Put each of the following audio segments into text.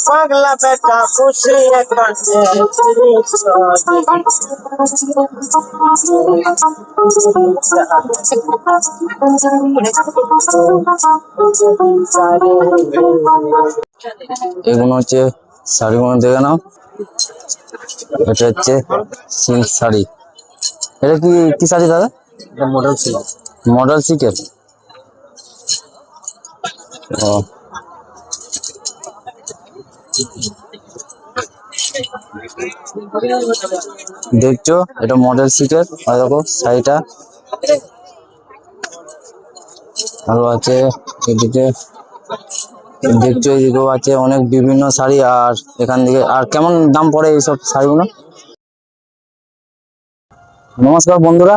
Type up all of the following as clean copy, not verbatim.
পাগলা বেটা খুশি এগুলো হচ্ছে শাড়িগুলো দেখে নাও। এটা হচ্ছে সিল্ক শাড়ি। এটা কি কি শাড়ি দাদা? এটা মডেল সিল্ক। মডেল সিল্কের। ও দেখছো এটা মডেল সিল্কের। দেখো শাড়িটা আরো আছে এদিকে, দেখছো এদিকেও আছে অনেক বিভিন্ন শাড়ি। আর এখান থেকে আর কেমন দাম পড়ে এইসব শাড়িগুলো? নমস্কার বন্ধুরা,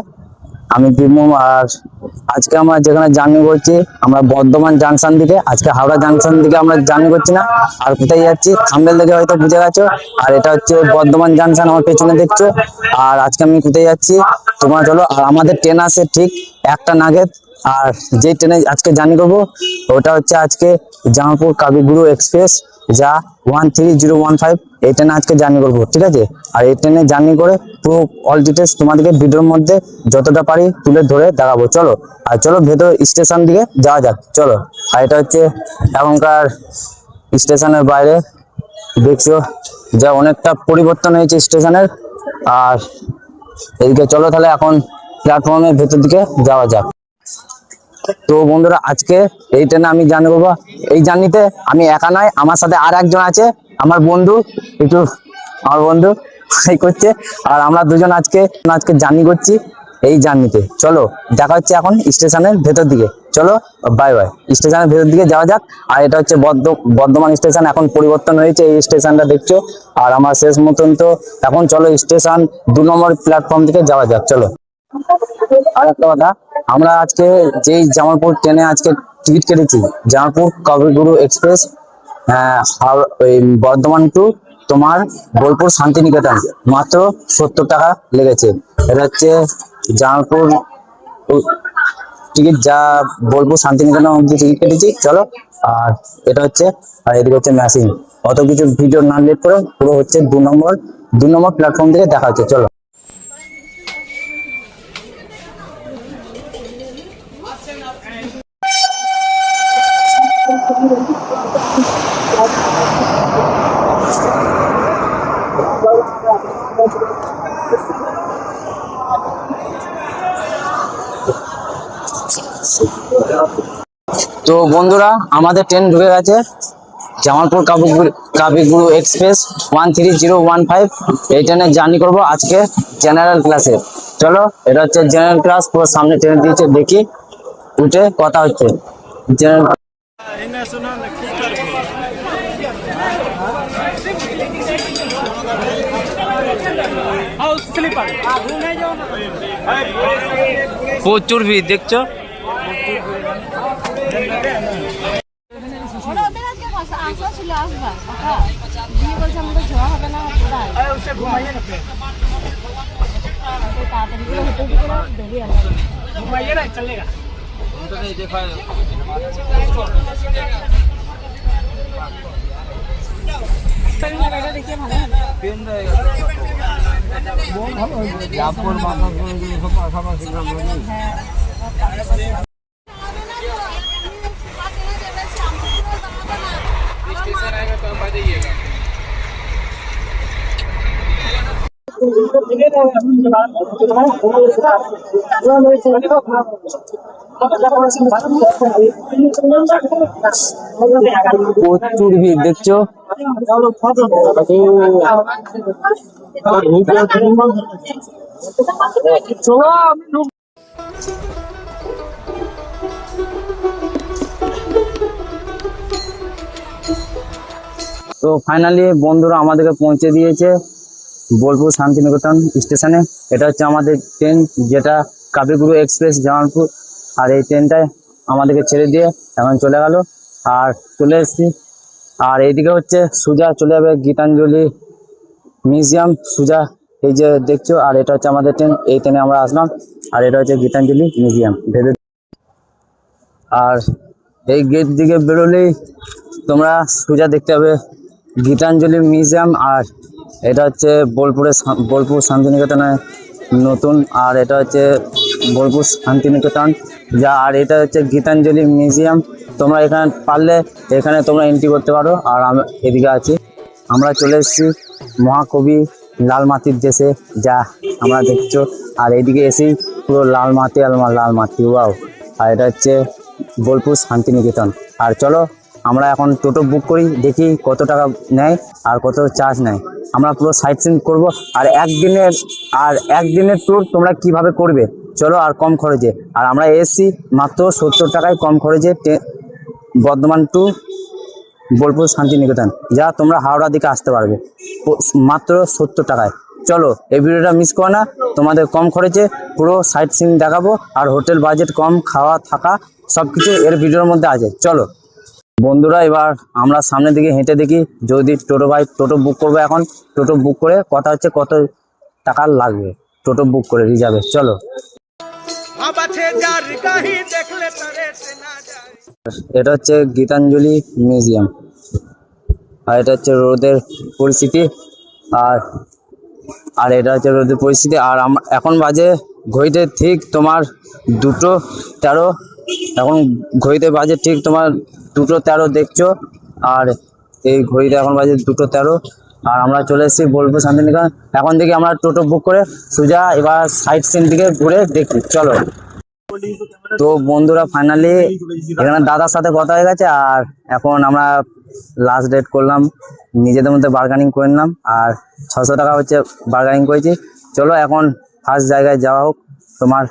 আমি বিমম। আর আজকে আমরা যেখানে জার্নি করছি আমরা বর্ধমান জাংশন দিকে, আজকে হাওড়া জাংশন দিকে আমরা জার্নি করছি না। আর কোথায় যাচ্ছি থাম্বনেল দেখে হয়তো বুঝে গেছো। আর এটা হচ্ছে বর্ধমান জাংশন, আমার পেছনে দেখছো। আর আজকে আমি কোথায় যাচ্ছি তোমরা চলো। আর আমাদের ট্রেন আছে ঠিক 1টা নাগাদ। আর যে ট্রেনে আজকে জার্নি করবো ওটা হচ্ছে আজকে জামালপুর কবিগুরু এক্সপ্রেস, যা 13015। এই ট্রেনে আজকে জার্নি করবো, ঠিক আছে? আর এই ট্রেনে জার্নি করে পুরো অল ডিটেলস তোমাদেরকে ভিডিওর মধ্যে যতটা পারি তুলে ধরে দেখাবো। চলো আর চলো ভেতর স্টেশন দিকে যাওয়া যাক, চলো। আর এটা হচ্ছে এখনকার স্টেশনের বাইরে, দেখছো যা অনেকটা পরিবর্তন হয়েছে স্টেশনের। আর এদিকে চলো তাহলে এখন প্ল্যাটফর্মের ভেতর দিকে যাওয়া যাক। তো বন্ধুরা আজকে এই ট্রেনে আমি জার্নি করবো। এই জার্নিতে আমি একা নয়, আমার সাথে আর একজন আছে, আমার বন্ধু। একটু আমার বন্ধু করছে। আর আমরা দুজন আজকে আজকে জার্নি করছি এই জার্নিতে। চলো দেখা হচ্ছে এখন স্টেশনের ভেতর দিকে। চলো বাই বাই। স্টেশনের ভেতর দিকে যাওয়া যাক। আর এটা হচ্ছে বর্ধমান স্টেশন, এখন পরিবর্তন হয়েছে এই স্টেশনটা, দেখছো। আর আমার শেষ মতন তো এখন চলো স্টেশন 2 নম্বর প্ল্যাটফর্ম দিকে যাওয়া যাক, চলো। আর একটা কথা, আমরা আজকে যেই জামালপুর ট্রেনে আজকে টিকিট কেটেছি, জামালপুর কবিগুরু এক্সপ্রেস, ওই বর্ধমান টু তোমার বোলপুর শান্তিনিকেতন, মাত্র 70 টাকা লেগেছে। এটা হচ্ছে জামালপুর টিকিট, যা বোলপুর শান্তিনিকেতন অব্দি টিকিট কেটেছি, চলো। আর এটা হচ্ছে, আর এদিকে হচ্ছে মেশিন। অত কিছু ভিডিও না লেট করে পুরো হচ্ছে 2 নম্বর প্ল্যাটফর্ম থেকে দেখা হচ্ছে, চলো। তো বন্ধুরা আমাদের ট্রেন ঢুকে গেছে জামালপুর কবিগুরু এক্সপ্রেস 13015। এই ট্রেনে জার্নি করবো আজকে জেনারেল ক্লাসে। চলো এটা হচ্ছে জেনারেল ক্লাস, পুরো সামনে ট্রেন দিয়েছে, দেখি উঠে কথা হচ্ছে জেনারেল। প্রচুর ভিড়, দেখছো। প্রচুর ভিড়, দেখছো। তো ফাইনালি বন্ধুরা আমাদেরকে পৌঁছে দিয়েছে বোলপুর শান্তিনিকেতন স্টেশনে। এটা হচ্ছে আমাদের ট্রেন, যেটা কবিগুরু এক্সপ্রেস জামালপুর। আর এই ট্রেনটায় আমাদেরকে ছেড়ে দিয়ে এখন চলে গেল আর চলে এসেছি। আর এইদিকে হচ্ছে সোজা চলে যাবে গীতাঞ্জলি মিউজিয়াম, সোজা এই যে দেখছো। আর এটা হচ্ছে আমাদের ট্রেন, এই ট্রেনে আমরা আসলাম। আর এটা হচ্ছে গীতাঞ্জলি মিউজিয়াম ভেতর। আর এই গেট দিকে বেরোলেই তোমরা সোজা দেখতে পাবে গীতাঞ্জলি মিউজিয়াম। আর এটা হচ্ছে বোলপুর শান্তিনিকেতনে নতুন। আর এটা হচ্ছে বোলপুর শান্তিনিকেতন যা। আর এটা হচ্ছে গীতাঞ্জলি মিউজিয়াম। তোমরা এখানে পারলে এখানে তোমরা এন্ট্রি করতে পারো। আর আমি এদিকে আছি, আমরা চলে এসেছি মহাকবি লাল মাটির দেশে যা আমরা দেখছো। আর এইদিকে এসেই পুরো লাল মাটি লাল মাটি, ওয়াও। আর এটা হচ্ছে বোলপুর শান্তিনিকেতন। আর চলো আমরা এখন টোটো বুক করি, দেখি কত টাকা নেয় আর কত চার্জ নেয়। আমরা পুরো সাইট সিন করবো। আর একদিনের ট্যুর তোমরা কিভাবে করবে চলো, আর কম খরচে। আর আমরা এসছি মাত্র 70 টাকায় কম খরচে বর্ধমান টু বোলপুর শান্তিনিকেতন যা তোমরা হাওড়া দিকে আসতে পারবে মাত্র 70 টাকায়। চলো এই ভিডিওটা মিস করো না, তোমাদের কম খরচে পুরো সাইট সিন দেখাবো। আর হোটেল বাজেট কম, খাওয়া থাকা সব কিছু এর ভিডিওর মধ্যে আছে। চলো বন্ধুরা, এবার আমরা সামনের দিকে হেঁটে দেখি যদি টোটো বুক করবো। এখন টোটো বুক করে কথা হচ্ছে কত টাকা লাগবে টোটো বুক করে রিজার্ভে। চলো এটা হচ্ছে গীতাঞ্জলি মিউজিয়াম। আর এটা হচ্ছে রোদের পরিস্থিতি। আর এটা হচ্ছে রোদের পরিস্থিতি। আর এখন বাজে ঘড়িতে ঠিক তোমার 2:13। এখন ঘড়িতে বাজে ঠিক তোমার 2:13 দেখছো। আর এই ঘড়িতে এখন বাজে 2:13। আর আমরা চলে এসেছি বোলপুর শান্তিনিকেতন। এখন থেকে আমরা টোটো বুক করে সোজা এবার সাইট সিন দিকে ঘুরে দেখি। চলো তো বন্ধুরা, ফাইনালি এখানে দাদার সাথে কথা হয়ে গেছে। আর এখন আমরা লাস্ট ডেট করলাম, নিজেদের মধ্যে বার্গেনিং করে নিলাম। আর 600 টাকা হচ্ছে বার্গেনিং করেছি। চলো এখন ফার্স্ট জায়গায় যাওয়া হোক তোমার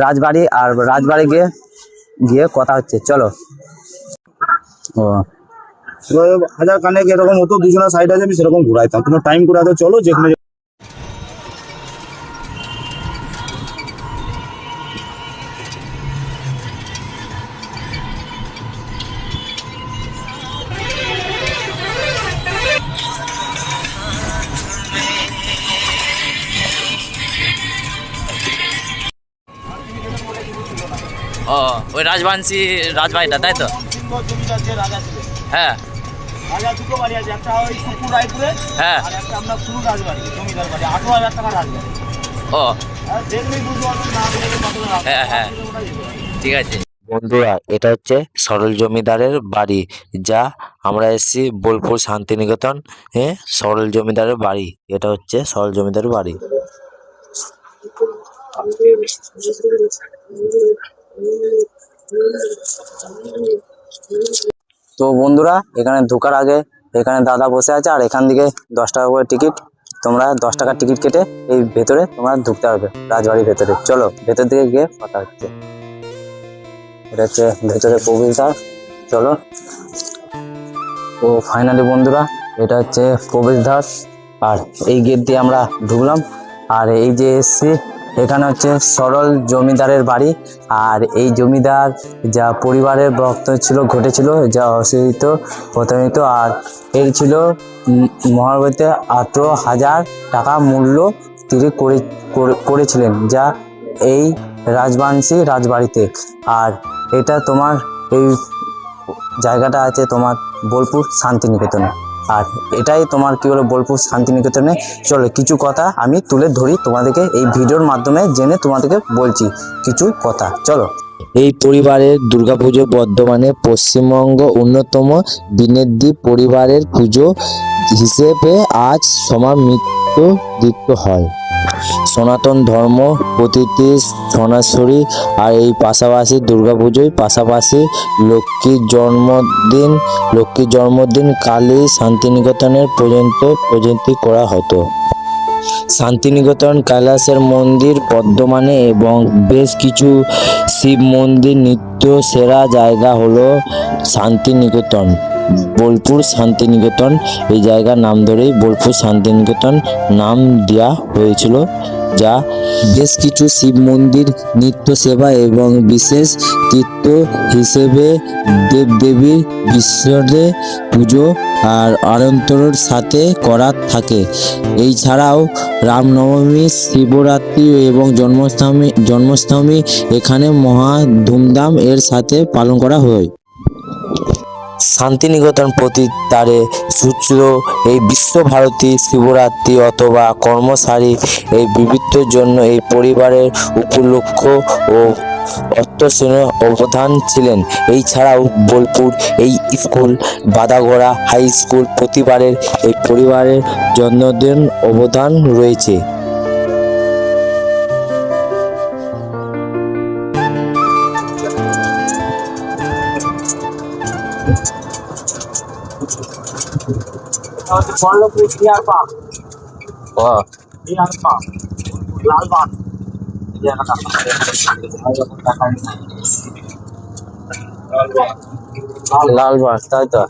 রাজবাড়ি। আর রাজবাড়ি গিয়ে কথা হচ্ছে। চলো। ও হাজার কানেক এরকম হতো, দুজনের সাইড আছে, আমি সেরকম ঘুরাইতাম। কোনো টাইম করে তো চলো যেখানে ও ওই রাজবাড়িটা তাই তো? জমিদার যে রাজা ছিলেন, হ্যাঁ রাজা দুটো বাড়ি আছে, একটা ওই সুপুর রায়পুরে, হ্যাঁ। আর একটা আমরা শুরু রাজবাড়ি জমিদার বাড়ি, 18,000 টাকা রাজবাড়ি। ও আর দেখলেই বুঝতে পারবেন, না দেখলে কতটা রাস্তা। হ্যাঁ হ্যাঁ ঠিক আছে। বন্ধুরা, এটা হচ্ছে সরল জমিদারের বাড়ি যা আমরা এসেছি বোলপুর শান্তিনিকেতন। হ্যাঁ, সরল জমিদারের বাড়ি, এটা হচ্ছে সরল জমিদারের বাড়ি। তো বন্ধুরা, এখানে ঢোকার আগে এখানে দাদা বসে আছে। আর এখান থেকে 10 টাকা করে টিকিট, তোমরা 10 টাকার টিকিট কেটে এই ভেতরে তোমরা ঢুকতে পারবে রাজবাড়ির ভেতরে। চলো ভেতর দিকে গিয়ে কথা হচ্ছে। এটা হচ্ছে ভেতরে প্রবেশদ্বার। চলো। তো ফাইনালি বন্ধুরা, এটা হচ্ছে প্রবেশদ্বার। আর এই গেট দিয়ে আমরা ঢুকলাম। আর এই যে এসছি, এখানে হচ্ছে সরল জমিদারের বাড়ি। আর এই জমিদার যা পরিবারের রক্ত ছিল ঘটেছিল, যা অসহিত প্রতারিত। আর এর ছিল মহাভারতে 18,000 টাকা মূল্য তিনি করেছিলেন যা এই রাজবাড়িতে। আর এটা তোমার এই জায়গাটা আছে তোমার বোলপুর শান্তিনিকেতনে। আর এটাই তোমার কি বলে বোলপুর শান্তিনিকেতনে। চলো কিছু কথা আমি তুলে ধরি তোমাদেরকে, এই ভিডিওর মাধ্যমে জেনে তোমাদেরকে বলছি কিছু কথা। চলো। এই পরিবারের দুর্গাপুজো বর্ধমানে পশ্চিমবঙ্গ অন্যতম দিনের দ্বীপ পরিবারের পুজো হিসেবে আজ সমাদৃত হয়। সনাতন ধর্ম প্রতিটি সনাতনী। আর এই পাশাপাশি দুর্গাপুজোর পাশাপাশি লক্ষ্মীর জন্মদিন কালী শান্তিনিকেতনের পর্যন্ত করা হতো। শান্তিনিকেতন কৈলাসের মন্দির বর্ধমানে এবং বেশ কিছু শিব মন্দির নিত্য সেরা জায়গা হলো শান্তিনিকেতন। বোলপুর শান্তিনিকেতন। এই জায়গার নাম ধরেই বোলপুর শান্তিনিকেতন নাম দেওয়া হয়েছিল, যা বেশ কিছু শিব মন্দির, নিত্য সেবা এবং বিশেষ তীর্থ হিসেবে দেবদেবীর বিসর্জনে পুজো আর আড়ম্বরের সাথে করা থাকে। এই ছাড়াও রামনবমী, শিবরাত্রি এবং জন্মাষ্টমী এখানে মহা ধুমধাম এর সাথে পালন করা হয়। শান্তিনিকেতন প্রতিদ্বারে সূত্র এই বিশ্বভারতী, শিবরাত্রি অথবা কর্মসারি এই বিবিধ জন্য এই পরিবারের উপলক্ষ ও অর্থসেনের অবদান ছিলেন। এই ছাড়াও বোলপুর এই স্কুল, বাদাগড়া হাই স্কুল প্রতিবারের এই পরিবারের জন্মদিন অবদান রয়েছে। Ballavpur deer park, deer park, Lalbagh Lalbagh, তাই তো।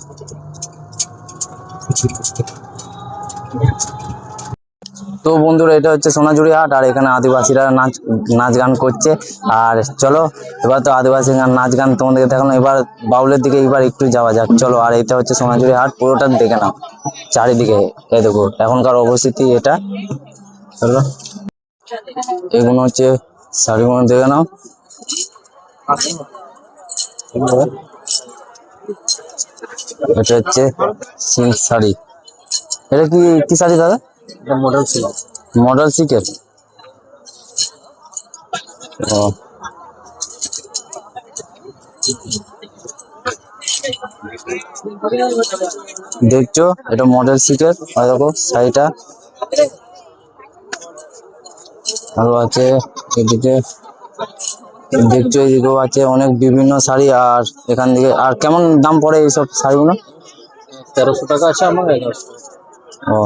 তো বন্ধুরা, এটা হচ্ছে সোনাঝুরি হাট, আর এখানে আদিবাসীরা নাচ গান করছে। আর চলো এবার তো আদিবাসী গান, নাচ গান তোমাদেরকে দেখানো, এবার বাউলের দিকে এবার একটু যাওয়া যাক। চলো, আর এটা হচ্ছে সোনাঝুরি হাট, পুরোটা দেখে নাও চারিদিকে। এই দেখো এখনকার অবস্থিতি এটা। চলো, এগুলো হচ্ছে শাড়িগুলো দেখে নাও। এটা হচ্ছে সিল্ক শাড়ি। এটা কি শাড়ি দাদা? মডেল ছিল। মডেল সিকের। ও, দেখছো এটা মডেল সিকের। দেখো শাড়িটা আরো আছে এদিকে, দেখছো এদিকেও আছে অনেক বিভিন্ন শাড়ি। আর এখান থেকে আর কেমন দাম পড়ে এইসব শাড়িগুলো? 1300 টাকা আছে আমার, 1100। ও,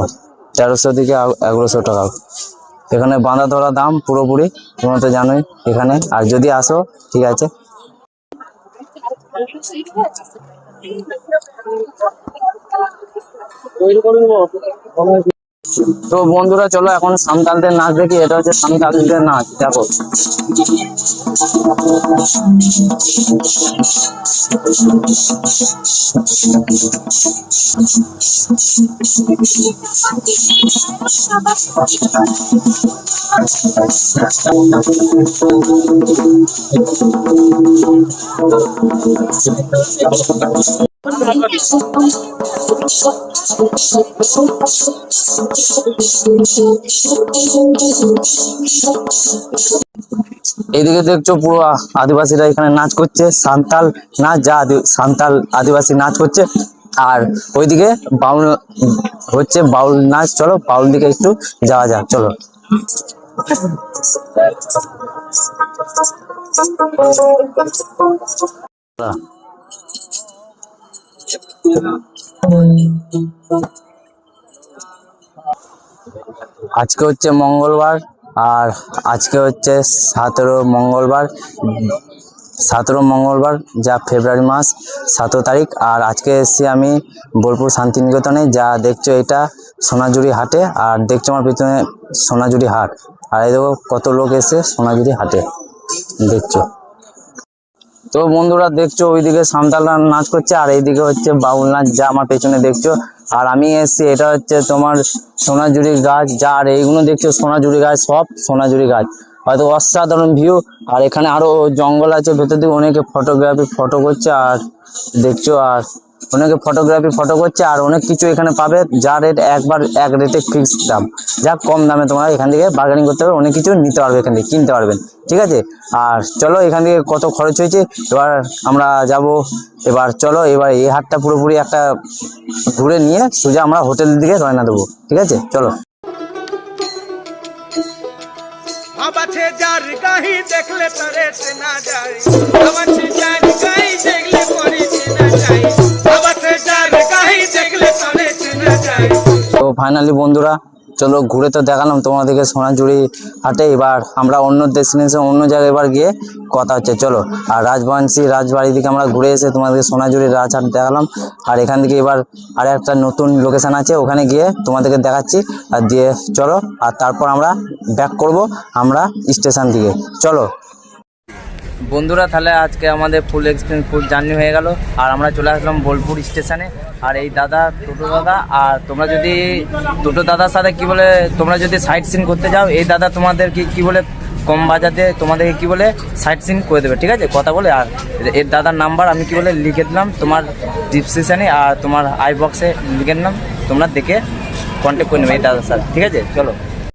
1300 থেকে 1100 টাকা। এখানে বাঁধা ধরা দাম পুরোপুরি, তোমরা তো জানোই এখানে। আর যদি আসো, ঠিক আছে। তো বন্ধুরা চলো এখন সাঁওতালদের নাচ দেখি। এটা হচ্ছে সাঁওতালদের নাচ, দেখো। এইদিকে দেখছো পুরো আদিবাসীরা এখানে নাচ করছে, সাঁওতাল নাচ, যা সাঁওতাল আদিবাসী নাচ করছে। আর ওইদিকে বাউল হচ্ছে, বাউল নাচ। চলো বাউল দিকে একটু যাওয়া যাক, চলো। আজকে হচ্ছে মঙ্গলবার, আর আজকে হচ্ছে 17 মঙ্গলবার, যা ফেব্রুয়ারি মাস 17 তারিখ। আর আজকে এসেছি আমি বোলপুর শান্তিনিকেতনে, যা দেখছো এটা সোনাঝুরি হাটে। আর দেখছো আমার পিছনে সোনাঝুরি হাট। আর এই দেখো কত লোক এসে সোনাঝুরি হাটে, দেখছো। তো বন্ধুরা দেখছো ওইদিকে সাঁওতালরা নাচ করছে, আর এইদিকে হচ্ছে বাউল নাচ, যা আমার পেছনে দেখছো। আর আমি এসেছি, এটা হচ্ছে তোমার সোনাঝুরি গাছ, যা আর এইগুলো দেখছো সোনাঝুরি গাছ, সব সোনাঝুরি গাছ। হয়তো অসাধারণ ভিউ। আর এখানে আরো জঙ্গল আছে ভেতর দিকে, অনেকে ফটো করছে। আর দেখছো, আর অনেকে ফটো করছে। আর অনেক কিছু এখানে পাবে, যা রেট এক রেটে ফিক্স দাম, যা কম দামে তোমরা এখান থেকে বার্গেনিং করতে পারবে, অনেক কিছু নিতে পারবে, এখান থেকে কিনতে পারবেন, ঠিক আছে। আর চলো এখান থেকে কত খরচ হয়েছে এবার আমরা যাব। এবার চলো, এবার এই হাটটা পুরোপুরি একটা ঘুরে নিয়ে সোজা আমরা হোটেলের দিকে রওনা দেবো, ঠিক আছে, চলো। আবাছে যার গাহি দেখলে পরে চেনা যায়, আবাছে যার গাহি দেখলে পরে চেনা যায়, আবাছে যার গাহি দেখলে পরে চেনা যায়। তো ফাইনালি বন্ধুরা চলো ঘুরে তো দেখালাম তোমাদেরকে সোনাঝুরি হাটে, এবার আমরা অন্য ডেস্টিনেশন অন্য জায়গায় এবার গিয়ে কথা হচ্ছে চলো। আর রাজবংশী রাজবাড়ি থেকে আমরা ঘুরে এসে তোমাদেরকে সোনাঝুরির রাজহাট দেখালাম, আর এখান থেকে এবার আর একটা নতুন লোকেশন আছে ওখানে গিয়ে তোমাদেরকে দেখাচ্ছি, আর দিয়ে চলো আর তারপর আমরা ব্যাক করব আমরা স্টেশন থেকে। চলো বন্ধুরা, তাহলে আজকে আমাদের ফুল এক্সপিরিয়েন্স ফুল জার্নি হয়ে গেল, আর আমরা চলে আসলাম বোলপুর স্টেশনে। আর এই দাদা টোটো দাদা, আর তোমরা যদি টোটো দাদার সাথে কি বলে তোমরা যদি সাইট সিন করতে যাও, এই দাদা তোমাদেরকে কি বলে কম বাজাতে তোমাদেরকে কি বলে সাইট সিন করে দেবে, ঠিক আছে কথা বলে। আর এর দাদার নাম্বার আমি কি বলে লিখে দিলাম তোমার ডিসক্রিপশানে, আর তোমার আই বক্সে লিখে দিলাম, তোমরা দেখে কন্ট্যাক্ট করে নেবে এই দাদার সাথে, ঠিক আছে চলো।